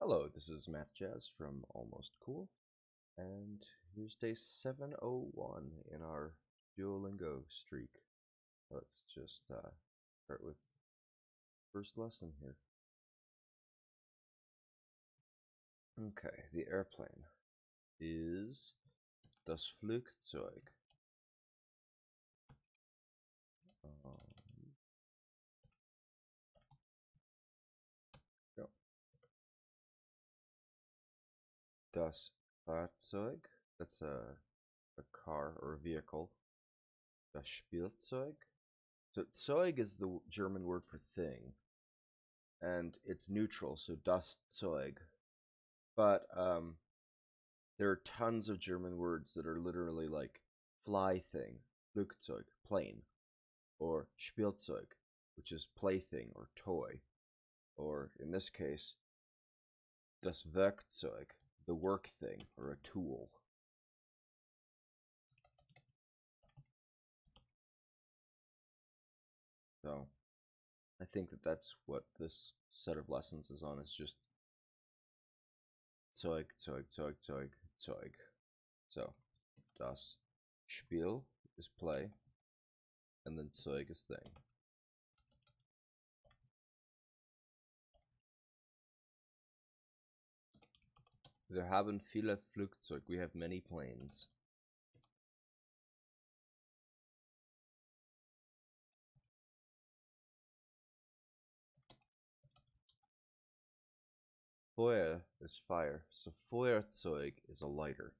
Hello, this is Math Jazz from Almost Cool, and here's day 701 in our Duolingo streak. Let's just start with first lesson here. Okay, the airplane is das Flugzeug. Yep. Das Fahrzeug, that's a car or a vehicle. Das Spielzeug. So Zeug is the German word for thing, and it's neutral, so das Zeug. But there are tons of German words that are literally like fly thing, Flugzeug, plane, or Spielzeug, which is plaything or toy, or in this case, das Werkzeug, the work thing or a tool. So I think that that's what this set of lessons is on, is just Zeug, Zeug, Zeug, Zeug, Zeug. So das Spiel is play, and then Zeug is thing. Wir haben viele Flugzeuge. We have many planes. Feuer is fire, so Feuerzeug is a lighter.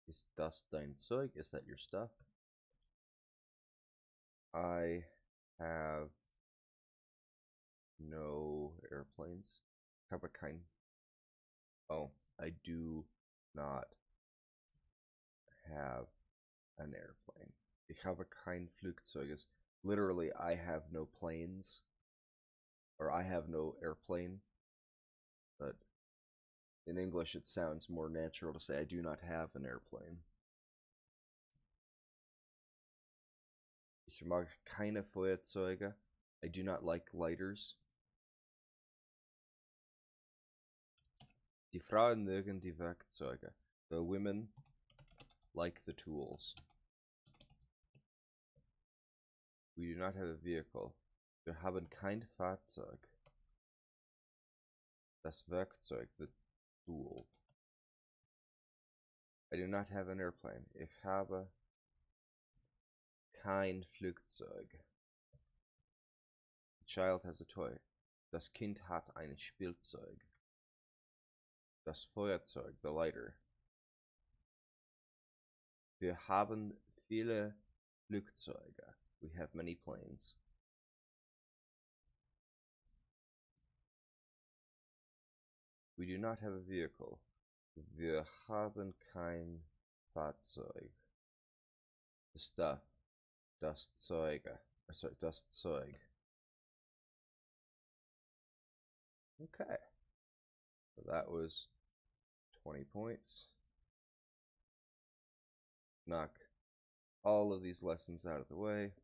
Ist das dein Zeug? Is that your stuff? I have no airplanes. Have a kind. Oh, I do not have an airplane. Ich habe kein Flugzeug. Is literally I have no planes, or I have no airplane. But in English, it sounds more natural to say I do not have an airplane. Ich mag keine Feuerzeuge. I do not like lighters. Die Frauen mögen die Werkzeuge. The women like the tools. We do not have a vehicle. Wir haben kein Fahrzeug. Das Werkzeug, the tool. I do not have an airplane. Ich habe kein Flugzeug. The child has a toy. Das Kind hat ein Spielzeug. Das Feuerzeug, the lighter. Wir haben viele Flugzeuge. We have many planes. We do not have a vehicle. Wir haben kein Fahrzeug. The stuff. Das Zeuge. Sorry, das Zeug. Okay. So that was 20 points. Knock all of these lessons out of the way,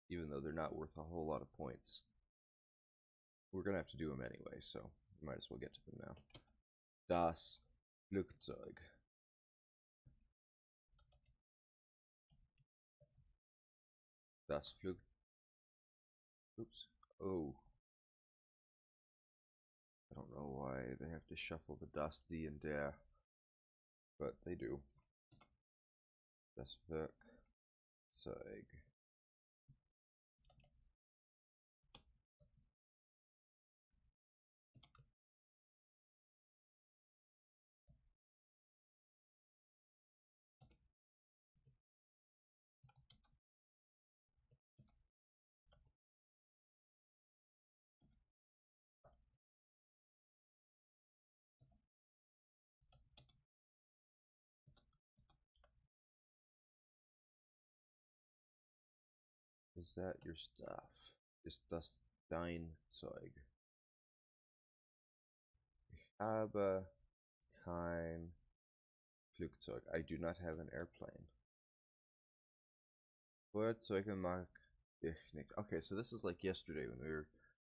even though they're not worth a whole lot of points. We're going to have to do them anyway, so we might as well get to them now. Das Flugzeug. Das Flug... Oops. Oh. I don't know why they have to shuffle the das, die, and der, but they do. Das Werkzeug. Is that your stuff? Ist das dein Zeug? Ich habe kein Flugzeug. I do not have an airplane. Feuerzeuge mag ich nicht. Okay, so this is like yesterday when we were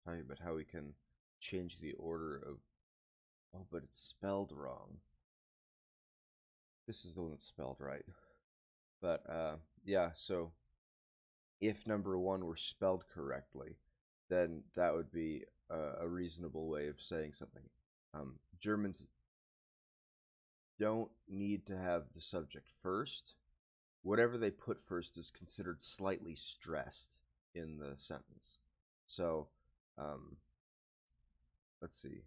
talking about how we can change the order of... Oh, but it's spelled wrong. This is the one that's spelled right. But, yeah, so if number one were spelled correctly, then that would be a reasonable way of saying something. Germans don't need to have the subject first. Whatever they put first is considered slightly stressed in the sentence. So, let's see.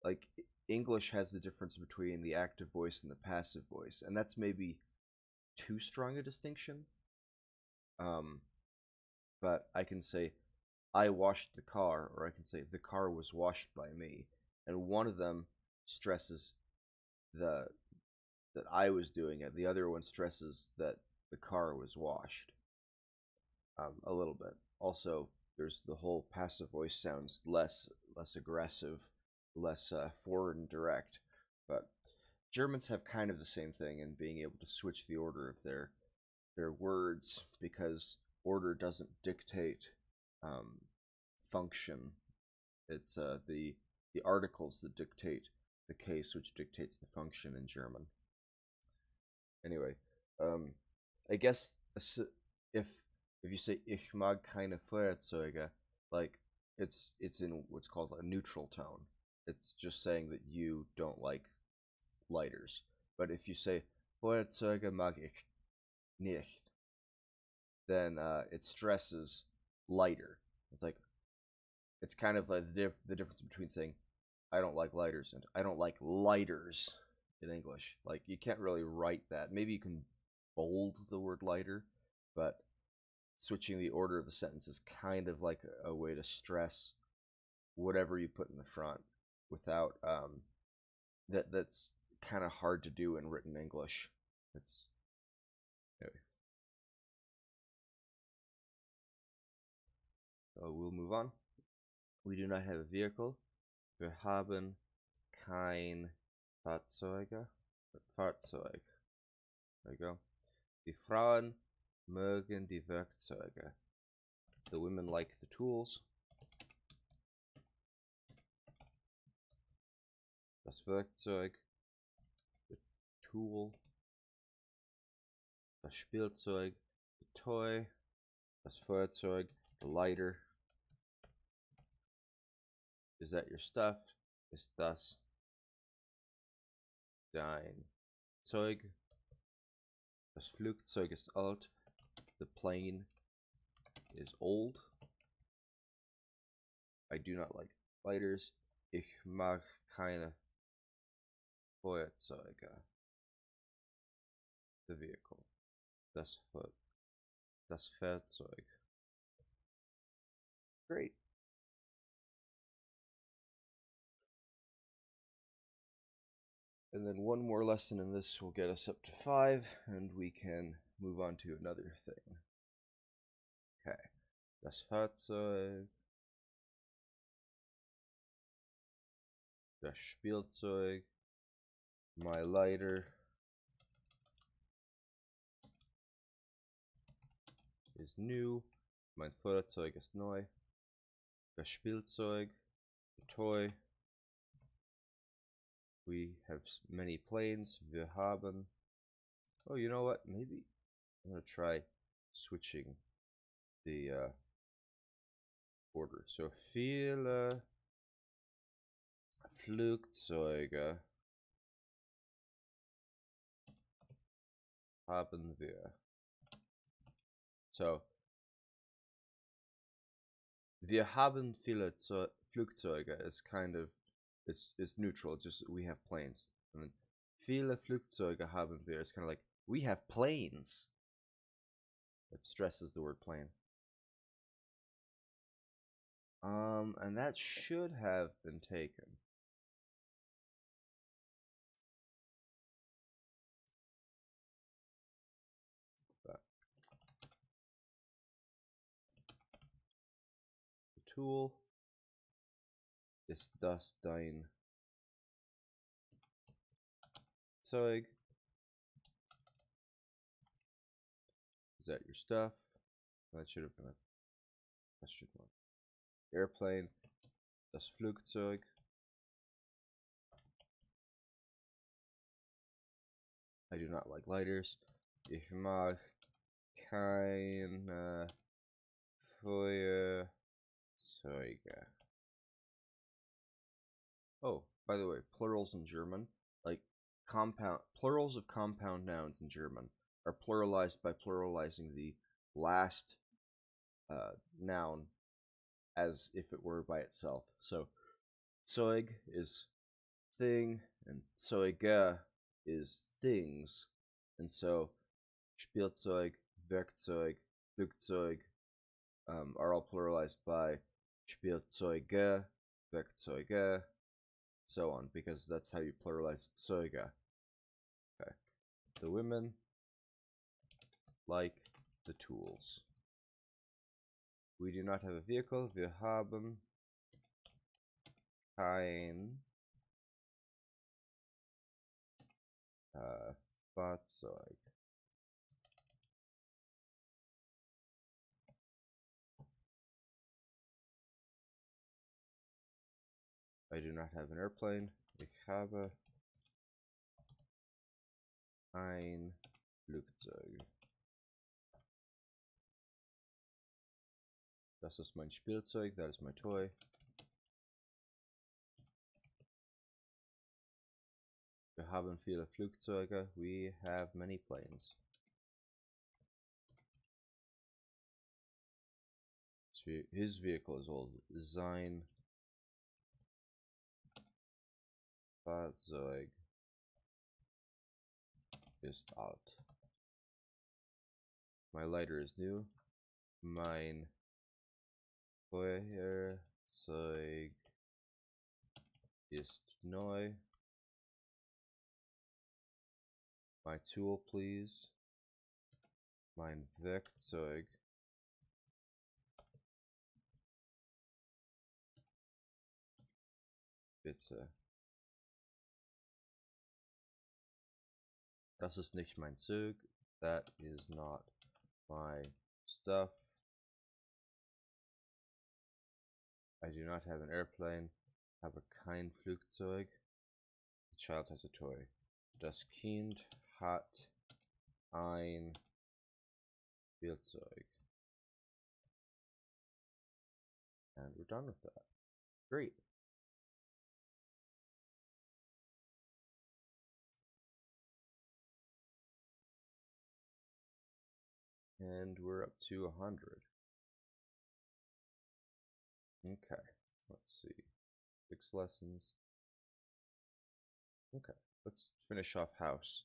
Like, English has the difference between the active voice and the passive voice, and that's maybe too strong a distinction. But I can say, I washed the car, or I can say, the car was washed by me. And one of them stresses that I was doing it. The other one stresses that the car was washed. A little bit. Also, there's the whole passive voice sounds less aggressive, less forward and direct. But Germans have kind of the same thing in being able to switch the order of their words, because order doesn't dictate function. It's the articles that dictate the case, which dictates the function in German. Anyway, I guess if you say ich mag keine Feuerzeuge, like it's in what's called a neutral tone. It's just saying that you don't like lighters. But if you say Feuerzeuge mag ich nicht, then it stresses lighter. It's like, it's kind of like the difference between saying I don't like lighters and I don't like lighters in English. Like, you can't really write that. Maybe you can bold the word lighter, but switching the order of the sentence is kind of like a way to stress whatever you put in the front without that's kind of hard to do in written English. It's anyway. So we'll move on. We do not have a vehicle. Wir haben kein Fahrzeuge. Fahrzeug. There you go. Die Frauen mögen die Werkzeuge. The women like the tools. Das Werkzeug. The tool. Das Spielzeug. The toy. Das Feuerzeug. The lighter. Is that your stuff? Ist das dein Zeug? Das Flugzeug ist alt. The plane is old. I do not like lighters. Ich mag keine Feuerzeuge. The vehicle. Das Fahrzeug. Great. And then one more lesson in this will get us up to 5, and we can move on to another thing. Okay. Das Fahrzeug. Das Spielzeug. My lighter is new. Mein Feuerzeug ist neu. Das Spielzeug. The toy. We have many planes. Wir haben... Oh, you know what? Maybe I'm going to try switching the order. So, viele Flugzeuge haben wir. So, wir haben viele Flugzeuge is kind of, it's neutral. It's just we have planes. And then viele Flugzeuge haben wir is kind of like we have planes. It stresses the word plane. And that should have been taken. But the tool. Ist das dein Flugzeug. Is that your stuff? That should have been a question mark. Airplane. Das Flugzeug. I do not like lighters. Ich mag keine Feuerzeuge. Oh, by the way, plurals in German, like plurals of compound nouns in German are pluralized by pluralizing the last noun as if it were by itself. So, Zeug is thing, and Zeuge is things, and so Spielzeug, Werkzeug, Flugzeug are all pluralized by Spielzeuge, Werkzeuge, so on, because that's how you pluralize Zeuge. Okay. The women like the tools. We do not have a vehicle. Wir haben kein Fahrzeug. I do not have an airplane. Ich habe ein Flugzeug. Das ist mein Spielzeug. That is my toy. Wir haben viele Flugzeuge. We have many planes. His vehicle is old. Sein Fahrzeug ist alt. My lighter is new. Mein Feuerzeug ist neu. My tool, please. Mein Werkzeug bitte. Das ist nicht mein Zug. That is not my stuff. I do not have an airplane. Habe kein Flugzeug. The child has a toy. Das Kind hat ein Spielzeug. And we're done with that. Great. And we're up to 100. Okay, let's see. 6 lessons. Okay, let's finish off house.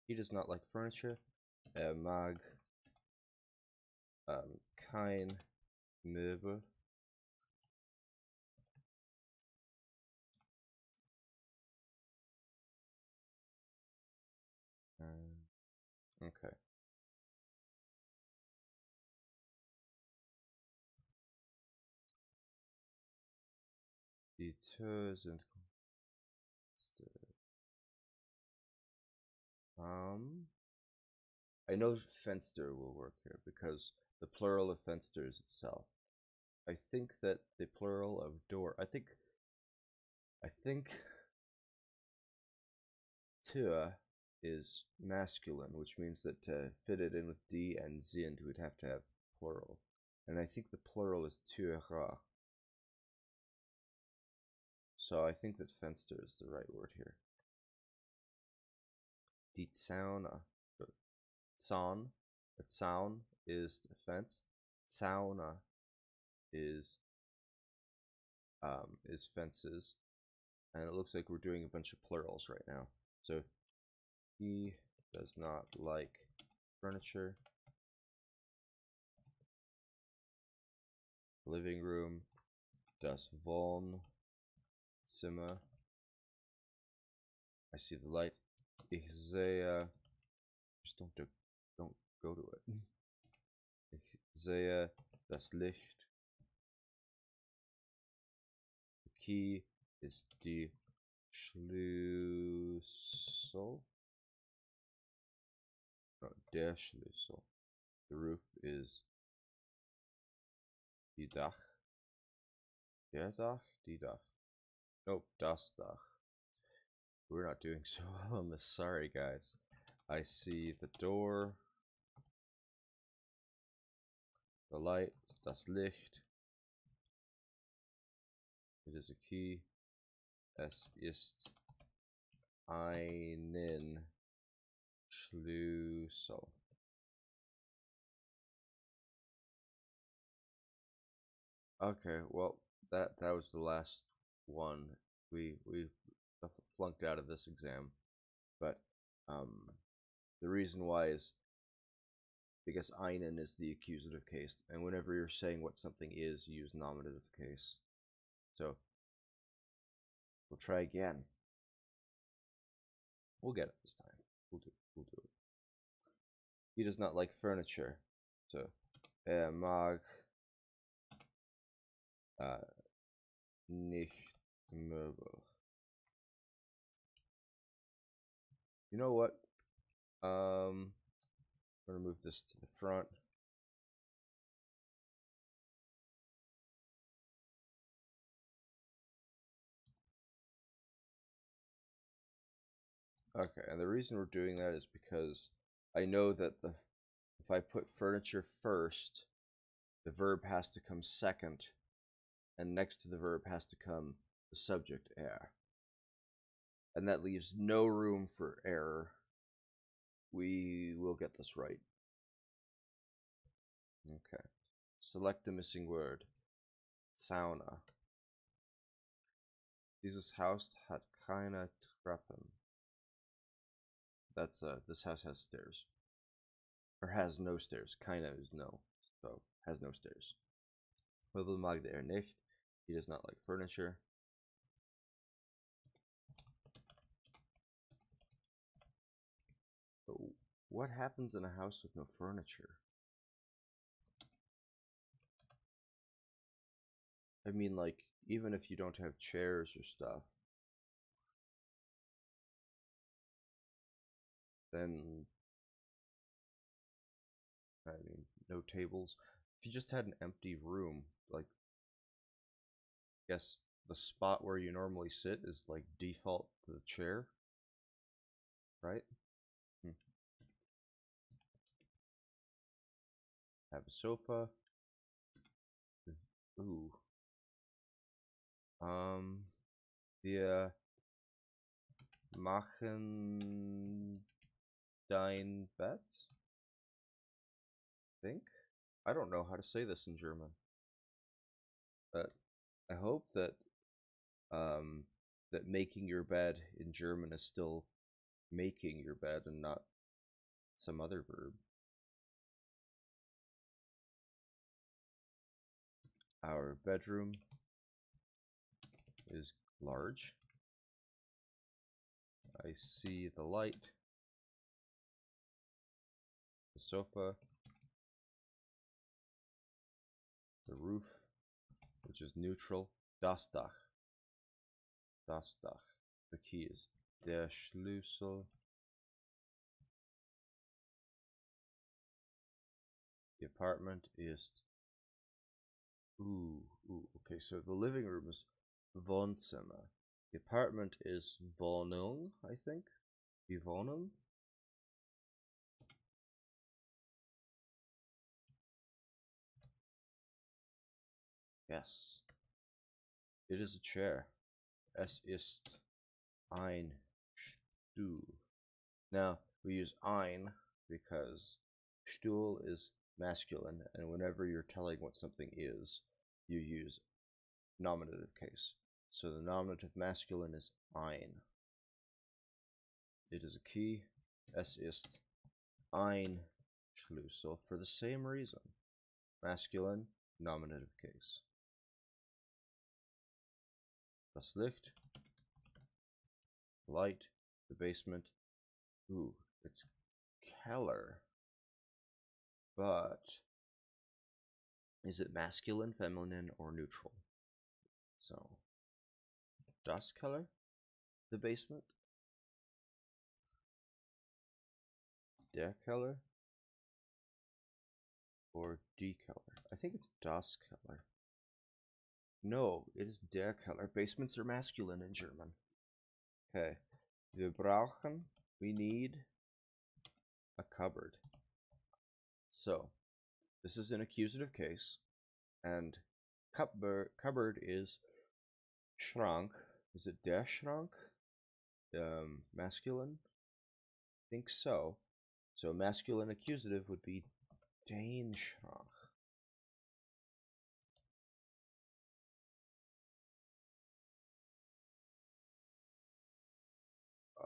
He does not like furniture. Mag kein Möbel. Okay. Die Tür sind I know Fenster will work here because the plural of Fenster is itself. I think that the plural of door, I think Tür is masculine, which means that to fit it in with D and sind, we'd have to have plural. And I think the plural is Türa. So I think that Fenster is the right word here. Die Zaune. Zaun. A Zaun is a fence. Zaune is fences. And it looks like we're doing a bunch of plurals right now. So he does not like furniture. Living room. Das Wohnzimmer. I see the light. Ich sehe. Just don't go to it. Ich sehe das Licht. The key is die Schlüssel. No, der Schlüssel. The roof is die Dach. Der Dach? Die Dach. Nope, das Dach. We're not doing so well on this. Sorry, guys. I see the door. The light. Das Licht. It is a key. Es ist einen Schlüssel. Okay, well, that was the last one. We flunked out of this exam, but the reason why is because einen is the accusative case, and whenever you're saying what something is, you use nominative case. So we'll try again. We'll get it this time. We'll do it. He does not like furniture. So mag nicht Möbel. You know what? I'm gonna move this to the front. Okay, and the reason we're doing that is because I know that if I put furniture first, the verb has to come second, and next to the verb has to come the subject er. And that leaves no room for error. We will get this right. Okay. Select the missing word. Sauna. Dieses Haus hat keine Treppen. That's this house has stairs. Or has no stairs. Keine is no. So has no stairs. Möbel mag er nicht. He does not like furniture. But what happens in a house with no furniture? I mean, like, even if you don't have chairs or stuff, then, I mean, no tables. If you just had an empty room, like, I guess the spot where you normally sit is, like, default to the chair, right? Have a sofa. Ooh. Wir machen dein Bett. Think. I don't know how to say this in German, but I hope that that making your bed in German is still making your bed and not some other verb. Our bedroom is large. I see the light, the sofa, the roof, which is neutral, das Dach. Das Dach. The key is der Schlüssel. The apartment is okay, so the living room is Wohnzimmer. The apartment is Wohnung, I think. Die Wohnung. Yes. It is a chair. Es ist ein Stuhl. Now, we use ein because Stuhl is masculine, and whenever you're telling what something is, you use nominative case. So the nominative masculine is ein. It is a key. Es ist ein Schlüssel for the same reason. Masculine, nominative case. Das Licht. Light. The basement. Ooh, it's Keller. But is it masculine, feminine, or neutral? So, das Keller? the basement? Der Keller or die Keller? I think it's das Keller. No, it is der Keller. Basements are masculine in German. Okay. Wir brauchen, we need a cupboard. So, this is an accusative case, and cupboard is Schrank. Is it der Schrank? Masculine? I think so. So masculine accusative would be den Schrank.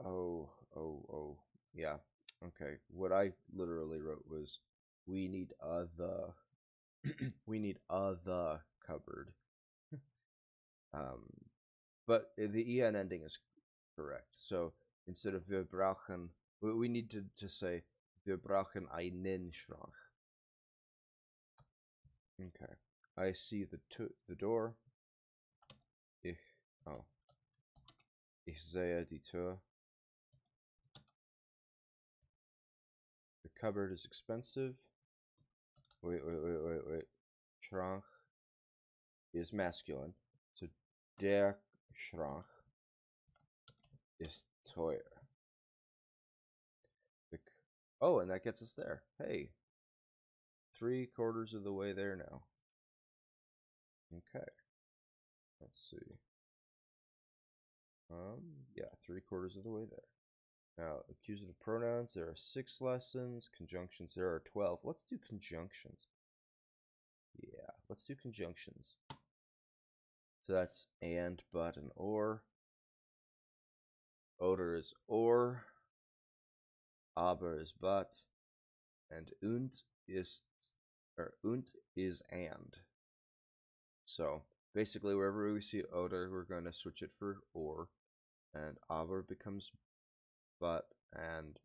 Oh. Yeah. Okay. What I literally wrote was, we need the we need the cupboard. But the en ending is correct. So instead of wir brauchen, we need to say wir brauchen einen Schrank. Okay. I see the door. Ich sehe die Tür. The cupboard is expensive. Wait. Schrank is masculine. So der Schrank is teuer. Oh, and that gets us there. Hey. 3/4 of the way there now. Okay. Let's see. Yeah, 3/4 of the way there. Now, accusative pronouns, there are 6 lessons. Conjunctions, there are 12. Let's do conjunctions. Yeah, let's do conjunctions. So that's and, but, and or. Oder is or. Aber is but. And und is and. So basically, wherever we see oder, we're going to switch it for or, and aber becomes but, and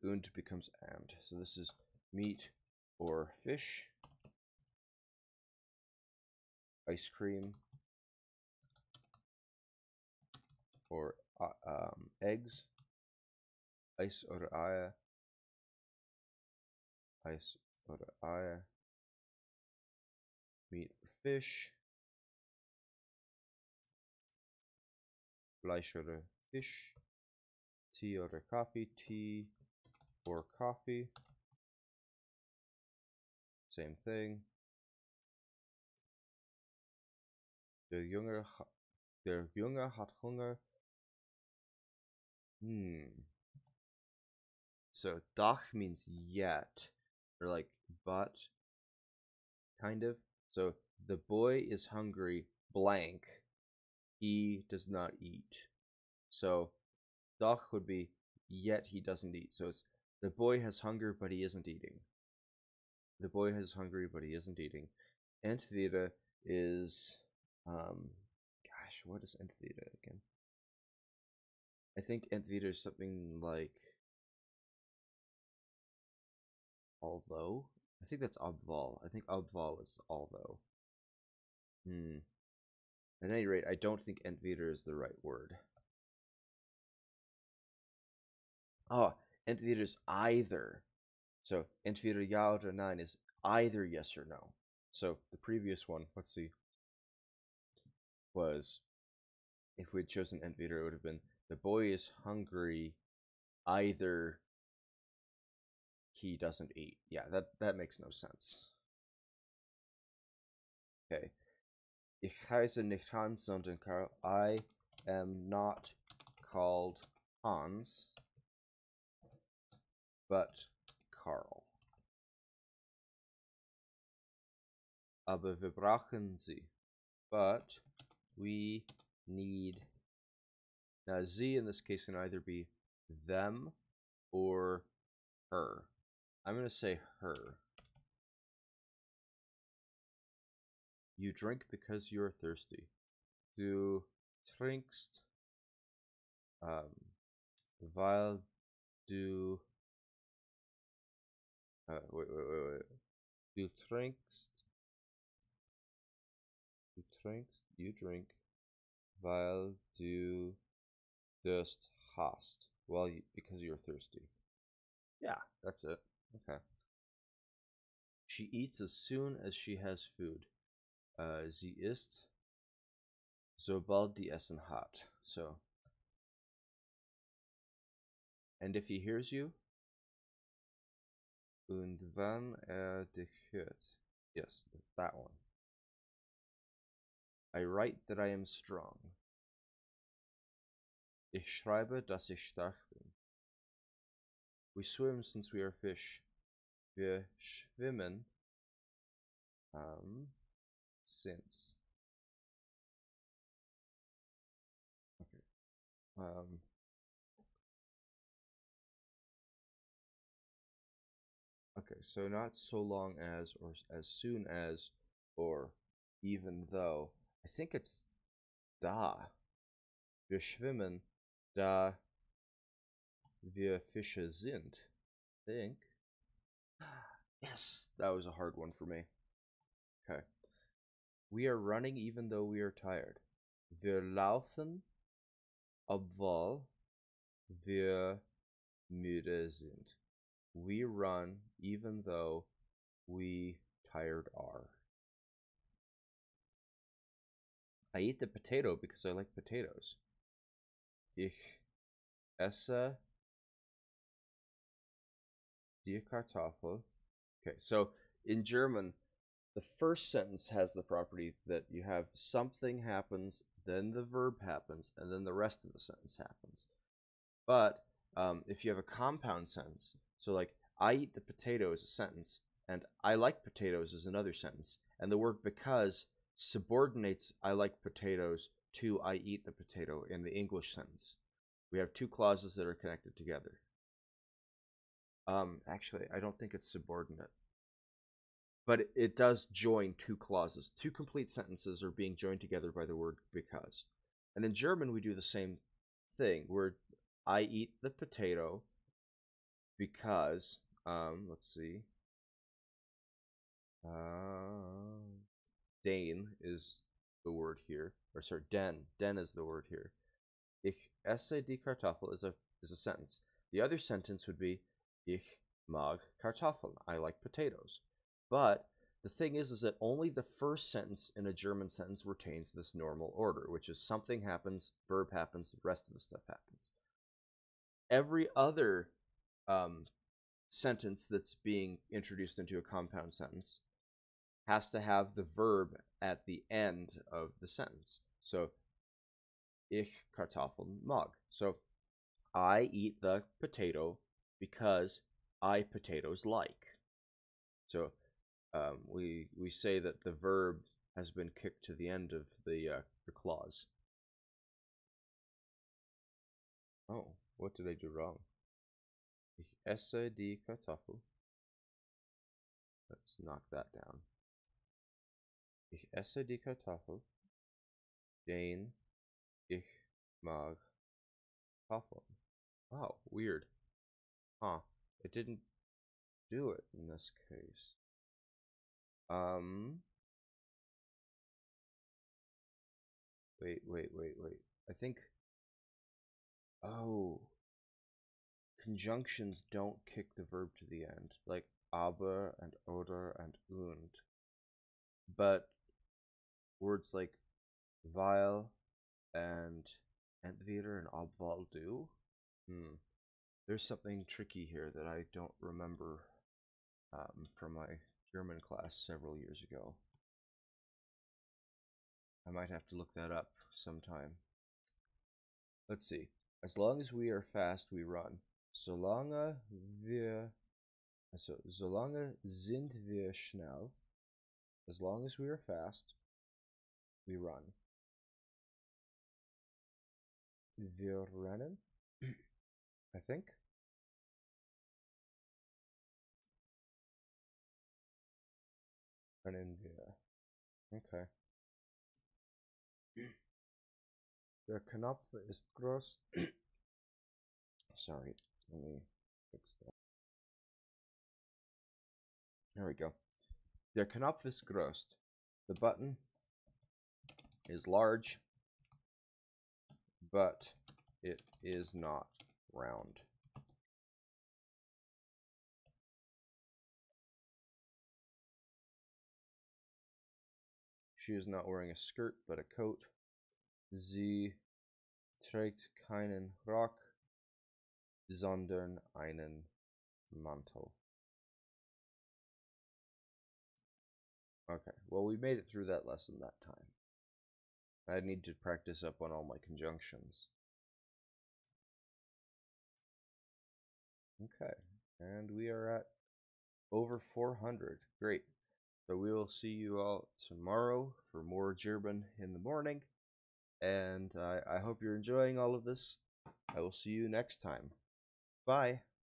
und becomes and. So this is meat or fish, ice cream or eggs, Eis oder Eier, Eis oder Eier, meat or fish, Fleisch oder Fisch, tea oder coffee, tea or coffee, same thing. Der Junge hat Hunger. So doch means yet, or like but, kind of. So the boy is hungry, blank. He does not eat. So doch would be yet he doesn't eat. So it's the boy has hunger, but he isn't eating. The boy has hungry, but he isn't eating. Entweder is, gosh, what is entweder again? I think entweder is something like although. I think that's obwohl. I think obwohl is although. At any rate, I don't think entweder is the right word. Oh, entweder is either. So entweder ja oder nein is either yes or no. So the previous one, let's see, was, if we'd chosen entweder, it would have been the boy is hungry, either he doesn't eat. Yeah, that makes no sense. Okay. Ich heiße nicht Hans, sondern Karl. I am not called Hans, but Karl. Aber wir brauchen sie. But we need. Now, sie in this case can either be them or her. I'm going to say her. You drink because you're thirsty. Du trinkst, weil du. Wait. Du trinkst. You drink weil du Durst hast. Well, because you're thirsty. Yeah, that's it. Okay. She eats as soon as she has food. Sie isst, sobald die Essen hat. So, and if he hears you, und wann dich hört. Yes, that one. I write that I am strong. Ich schreibe, dass ich stark bin. We swim since we are fish. Wir schwimmen since. Okay. Okay, so not so long as, or as soon as, or even though. I think it's da. Wir schwimmen, da wir Fische sind. I think. Yes, that was a hard one for me. Okay. We are running even though we are tired. Wir laufen, obwohl wir müde sind. We run even though we tired are. I eat the potato because I like potatoes. Ich esse die Kartoffel. Okay, so in German, the first sentence has the property that you have something happens, then the verb happens, and then the rest of the sentence happens. But if you have a compound sentence, so like I eat the potato is a sentence, and I like potatoes is another sentence, and the word because subordinates I like potatoes to I eat the potato in the English sentence. We have two clauses that are connected together. Actually, I don't think it's subordinate. But it does join two clauses. Two complete sentences are being joined together by the word because. And in German, we do the same thing, where I eat the potato because, let's see. Den is the word here. Or sorry, den is the word here. Ich esse die Kartoffel is a sentence. The other sentence would be Ich mag Kartoffeln. I like potatoes. But the thing is that only the first sentence in a German sentence retains this normal order, which is something happens, verb happens, the rest of the stuff happens. Every other sentence that's being introduced into a compound sentence has to have the verb at the end of the sentence. So, ich Kartoffeln mag. So, I eat the potato because I potatoes like. So, we say that the verb has been kicked to the end of the clause. Oh, what did I do wrong? Ich esse die Kartoffel. Let's knock that down. Ich esse die Kartoffel, den ich mag Kartoffeln. Oh, weird. Huh. It didn't do it in this case. Wait. I think. Oh. Conjunctions don't kick the verb to the end, like aber and oder and und. But words like weil and entweder and obwohl do. There's something tricky here that I don't remember from my German class several years ago. I might have to look that up sometime. Let's see. As long as we are fast, we run. Solange sind wir schnell. As long as we are fast, we run. Wir rennen, I think. Rennen wir. Okay. Der Knopf ist groß. Sorry, let me fix that. There we go. Der Knopf ist groß. The button is large. but it is not round. She is not wearing a skirt, but a coat. Sie trägt keinen Rock, sondern einen Mantel. Okay, well, we made it through that lesson that time. I need to practice up on all my conjunctions. Okay, and we are at over 400. Great. So we will see you all tomorrow for more German in the morning. And I hope you're enjoying all of this. I will see you next time. Bye.